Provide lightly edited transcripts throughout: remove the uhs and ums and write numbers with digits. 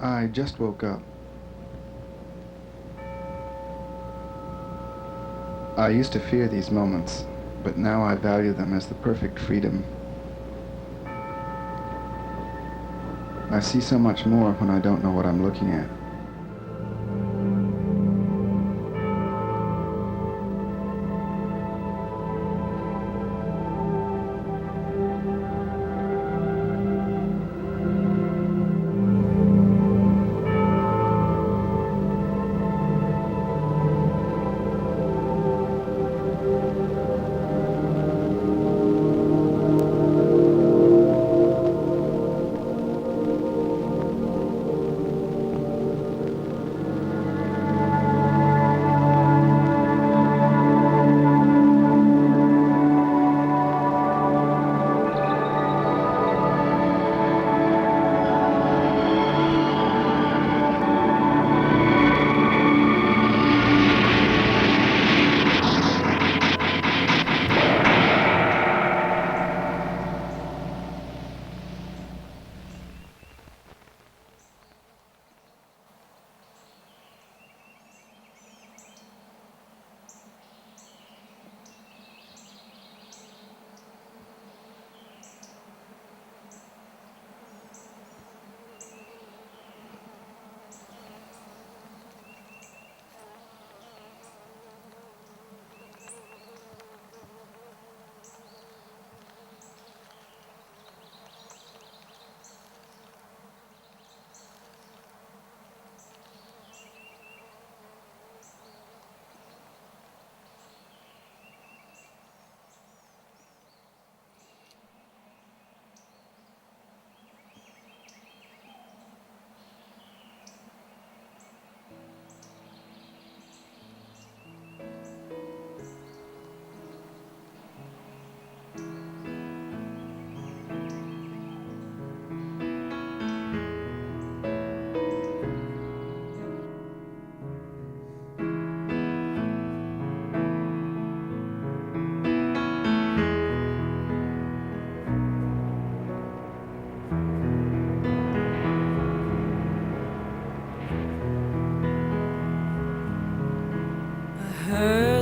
I just woke up. I used to fear these moments, but now I value them as the perfect freedom. I see so much more when I don't know what I'm looking at.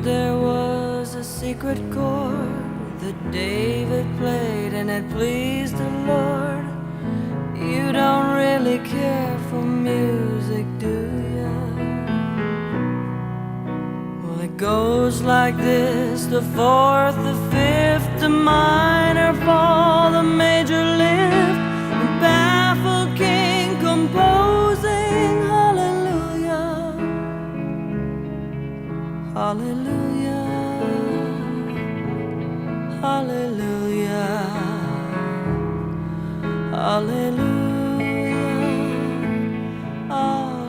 There was a secret chord that David played and it pleased the Lord. You don't really care for music, do ya? Well, it goes like this: the fourth, the fifth, the minor fall, the major lift, the baffled king composing hallelujah, hallelujah. Hallelujah, hallelujah, hallelujah.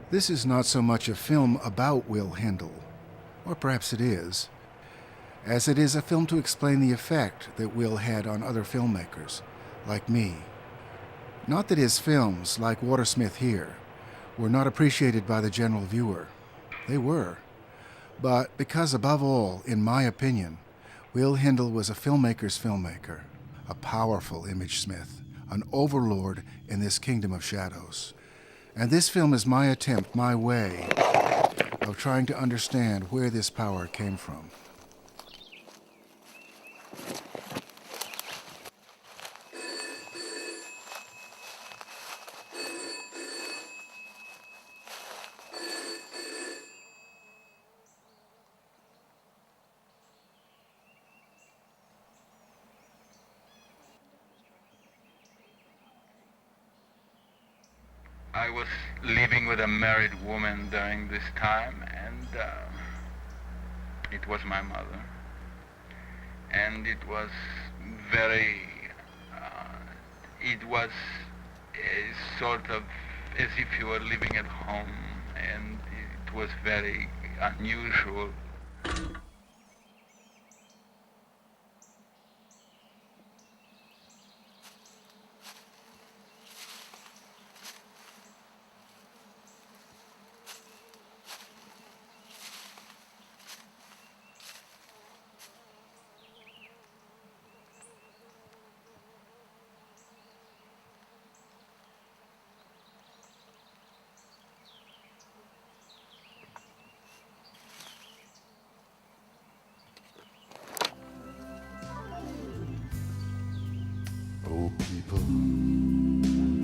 This is not so much a film about Will Hindle, or perhaps it is, as it is a film to explain the effect that Will had on other filmmakers, like me. Not that his films, like WATERSMITH here, were not appreciated by the general viewer. They were. But because above all, in my opinion, Will Hindle was a filmmaker's filmmaker, a powerful image smith, an overlord in this kingdom of shadows. And this film is my attempt, my way, of trying to understand where this power came from. I was living with a married woman during this time, and it was my mother. And it was very, it was a sort of as if you were living at home, and it was very unusual.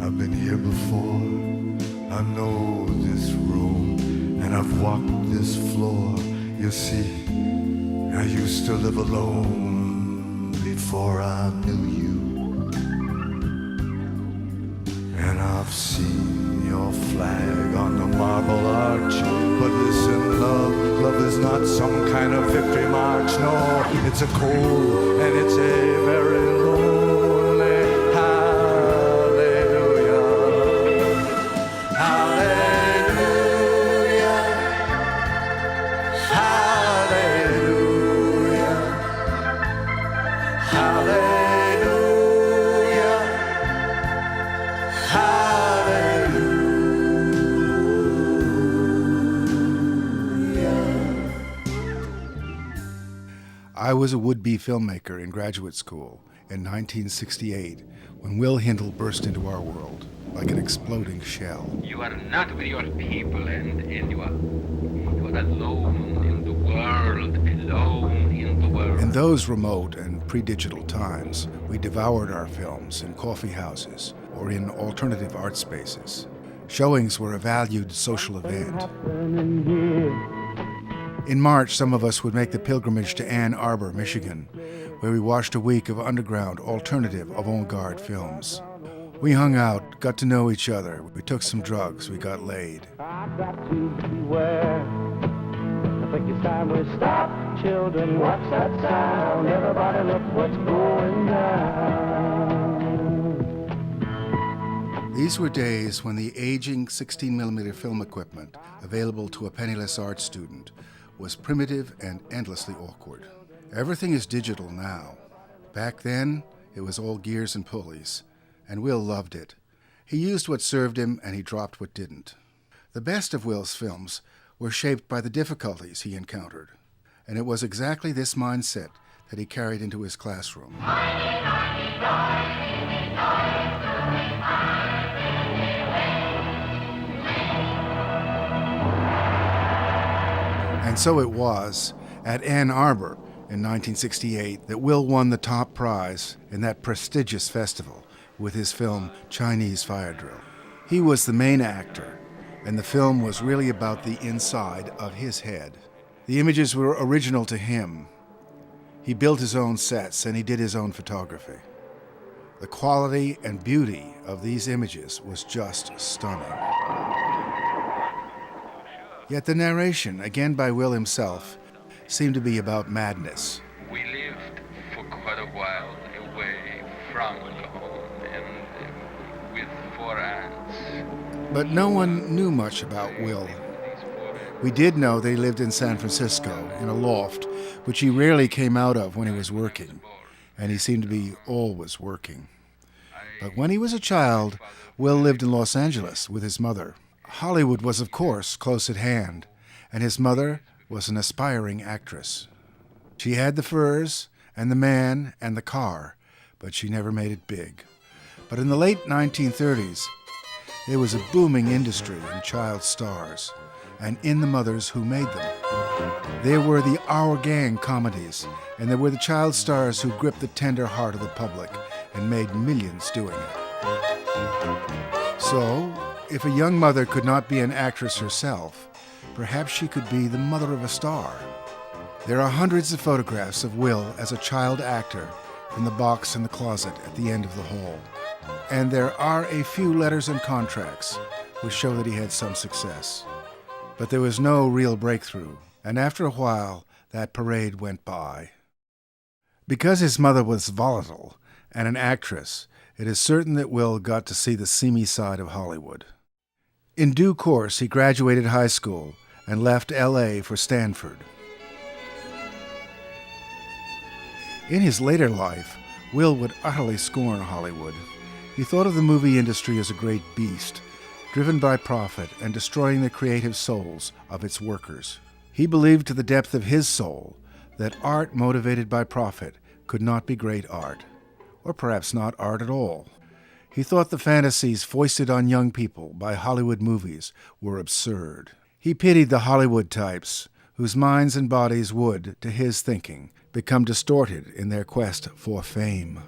I've been here before, I know this room, and I've walked this floor. You see, I used to live alone before I knew you. And I've seen your flag on the marble arch. But listen, love is not some kind of victory march. No, it's a cold and it's a very lonely hallelujah. Hallelujah. Hallelujah. Hallelujah. I was a would-be filmmaker in graduate school in 1968 when Will Hindle burst into our world like an exploding shell. You are not with your people, and you are alone in the world, alone in the world. In those remote and pre-digital times, we devoured our films in coffee houses or in alternative art spaces. Showings were a valued social event. In March, some of us would make the pilgrimage to Ann Arbor, Michigan, where we watched a week of underground, alternative, avant-garde films. We hung out, got to know each other, we took some drugs, we got laid. I've got to beware. I think it's time we stop. Children, what's that sound? Everybody look what's going down. These were days when the aging 16mm film equipment available to a penniless art student was primitive and endlessly awkward. Everything is digital now. Back then, it was all gears and pulleys, and Will loved it. He used what served him, and he dropped what didn't. The best of Will's films were shaped by the difficulties he encountered, and it was exactly this mindset that he carried into his classroom. And so it was at Ann Arbor in 1968 that Will won the top prize in that prestigious festival with his film Chinese Firedrill. He was the main actor, and the film was really about the inside of his head. The images were original to him. He built his own sets and he did his own photography. The quality and beauty of these images was just stunning. Yet the narration, again by Will himself, seemed to be about madness. We lived for quite a while away from the home and with 4 aunts. But no one knew much about Will. We did know that he lived in San Francisco, in a loft, which he rarely came out of when he was working, and he seemed to be always working. But when he was a child, Will lived in Los Angeles with his mother. Hollywood was, of course, close at hand, and his mother was an aspiring actress. She had the furs, and the man, and the car, but she never made it big. But in the late 1930s, there was a booming industry in child stars, and in the mothers who made them. There were the Our Gang comedies, and there were the child stars who gripped the tender heart of the public and made millions doing it. So, if a young mother could not be an actress herself, perhaps she could be the mother of a star. There are hundreds of photographs of Will as a child actor from the box in the closet at the end of the hall. And there are a few letters and contracts which show that he had some success. But there was no real breakthrough, and after a while, that parade went by. Because his mother was volatile and an actress, it is certain that Will got to see the seamy side of Hollywood. In due course, he graduated high school and left L.A. for Stanford. In his later life, Will would utterly scorn Hollywood. He thought of the movie industry as a great beast, driven by profit and destroying the creative souls of its workers. He believed to the depth of his soul that art motivated by profit could not be great art, or perhaps not art at all. He thought the fantasies foisted on young people by Hollywood movies were absurd. He pitied the Hollywood types, whose minds and bodies would, to his thinking, become distorted in their quest for fame.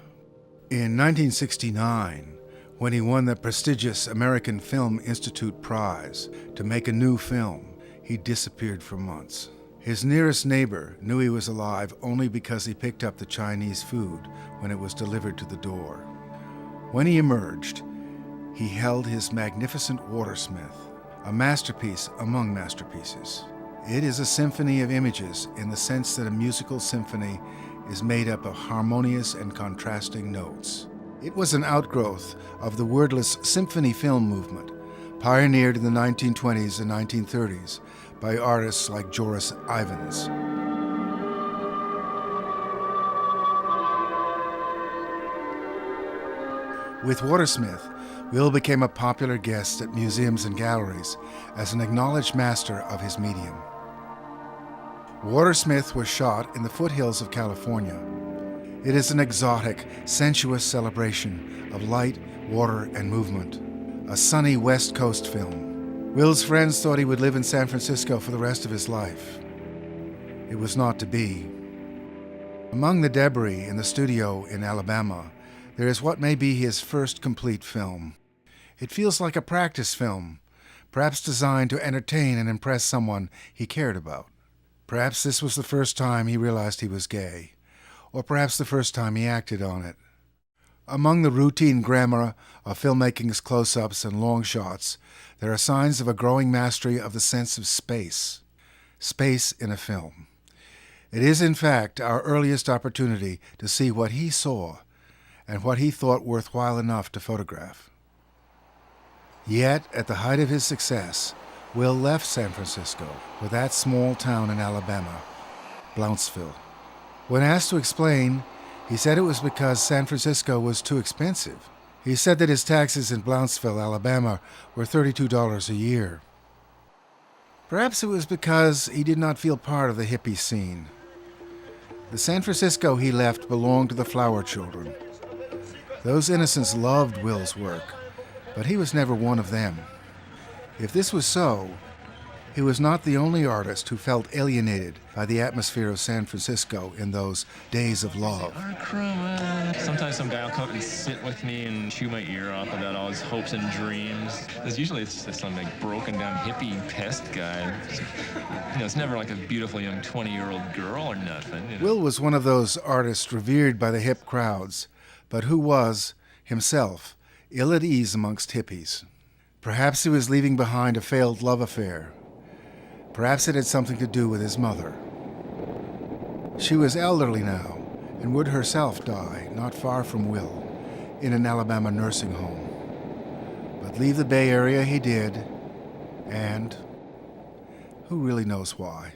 In 1969, when he won the prestigious American Film Institute Prize to make a new film, he disappeared for months. His nearest neighbor knew he was alive only because he picked up the Chinese food when it was delivered to the door. When he emerged, he held his magnificent WATERSMITH, a masterpiece among masterpieces. It is a symphony of images in the sense that a musical symphony is made up of harmonious and contrasting notes. It was an outgrowth of the wordless symphony film movement, pioneered in the 1920s and 1930s by artists like Joris Ivens. With WATERSMITH, Will became a popular guest at museums and galleries as an acknowledged master of his medium. WATERSMITH was shot in the foothills of California. It is an exotic, sensuous celebration of light, water, and movement. A sunny West Coast film. Will's friends thought he would live in San Francisco for the rest of his life. It was not to be. Among the debris in the studio in Alabama, there is what may be his first complete film. It feels like a practice film, perhaps designed to entertain and impress someone he cared about. Perhaps this was the first time he realized he was gay, or perhaps the first time he acted on it. Among the routine grammar of filmmaking's close-ups and long shots, there are signs of a growing mastery of the sense of space. Space in a film. It is, in fact, our earliest opportunity to see what he saw and what he thought worthwhile enough to photograph. Yet, at the height of his success, Will left San Francisco for that small town in Alabama, Blount'sville. When asked to explain, he said it was because San Francisco was too expensive. He said that his taxes in Blount'sville, Alabama, were $32 a year. Perhaps it was because he did not feel part of the hippie scene. The San Francisco he left belonged to the flower children. Those innocents loved Will's work, but he was never one of them. If this was so, he was not the only artist who felt alienated by the atmosphere of San Francisco in those days of love. Sometimes some guy will come up and sit with me and chew my ear off about all his hopes and dreams. Because usually it's just some like broken down hippie pest guy. You know, it's never like a beautiful young 20-year-old girl or nothing. You know? Will was one of those artists revered by the hip crowds, but who was, himself, ill at ease amongst hippies. Perhaps he was leaving behind a failed love affair. Perhaps it had something to do with his mother. She was elderly now and would herself die not far from Will in an Alabama nursing home. But leave the Bay Area he did, and who really knows why?